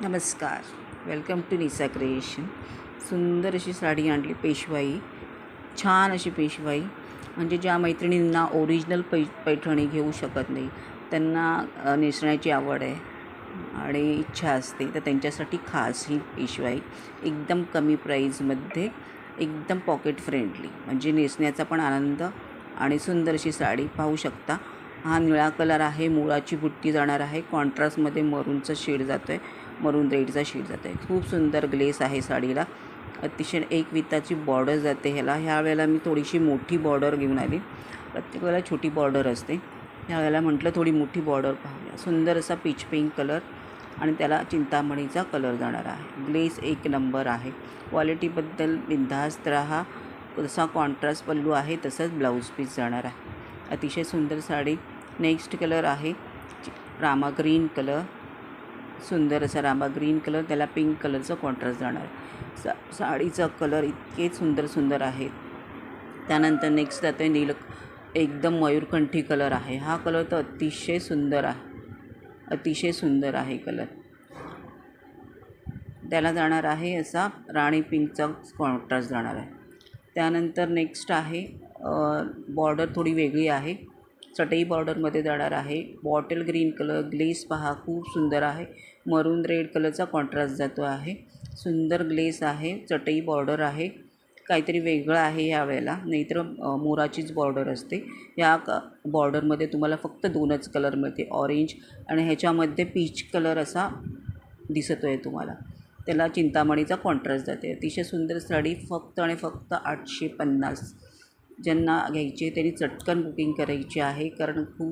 नमस्कार. Welcome to Nisa creation. सुंदर अशी साडी आणली पेशवाई. छान अशी पेशवाई, म्हणजे ज्या मैत्रिणींना ओरिजिनल पैठणी घेऊ शकत नाही, त्यांना नेसण्याची आवड आहे आणि इच्छा असते, तर त्यांच्यासाठी खास ही पेशवाई एकदम कमी प्राईजमध्ये, एकदम पॉकेट फ्रेंडली, म्हणजे नेसण्याचा पण आनंद आणि सुंदर अशी साडी पाहू शकता. हा निळा कलर आहे, मुळाची बुट्टी जाणार आहे, कॉन्ट्रास्टमध्ये मरूनचा शेड जातो आहे, मरून रेडचा शेड जातो आहे. खूप सुंदर ग्लेस आहे साडीला. अतिशय एक विताची बॉर्डर जाते ह्याला. ह्या वेळेला मी थोडीशी मोठी बॉर्डर घेऊन आली. प्रत्येक वेळेला छोटी बॉर्डर असते, ह्या वेळेला म्हटलं थोडी मोठी बॉर्डर पाहूया. सुंदर असा पीच पिंक कलर आणि त्याला चिंतामणीचा कलर जाणार आहे. ग्लेस एक नंबर आहे. क्वालिटीबद्दल बिनधास्त राहा. जसा कॉन्ट्रास्ट पल्लू आहे तसंच ब्लाऊज पीस जाणार आहे. अतिशय सुंदर साडी. नेक्स्ट कलर आहे रामा ग्रीन कलर. सुंदर असा रामा ग्रीन कलर, त्याला पिंक कलरचं कॉन्ट्रास्ट जाणार आहे. साडीचा कलर इतके सुंदर आहेत. त्यानंतर नेक्स्ट जातो आहे एकदम मयूरकंठी कलर आहे. हा कलर तर अतिशय सुंदर आहे कलर. त्याला जाणार आहे असा राणी पिंकचा कॉन्ट्रास्ट जाणार आहे. त्यानंतर नेक्स्ट आहे बॉर्डर थोडी वेगळी आहे, चटई बॉर्डरमध्ये जाणार आहे. बॉटल ग्रीन कलर, ग्लेस पहा खूप सुंदर आहे. मरून रेड कलरचा कॉन्ट्रास्ट जातो आहे. सुंदर ग्लेस आहे, चटई बॉर्डर आहे. काहीतरी वेगळं आहे ह्या वेळेला, नाहीतर मोराचीच बॉर्डर असते. या बॉर्डरमध्ये तुम्हाला फक्त 2च कलर मिळते, ऑरेंज आणि ह्याच्यामध्ये पीच कलर असा दिसतो आहे तुम्हाला. त्याला चिंतामणीचा कॉन्ट्रास्ट जाते. अतिशय सुंदर साडी, फक्त आणि फक्त 850. ज्यांना घ्यायची त्यांनी चटकन बुकिंग करायची आहे, कारण खूप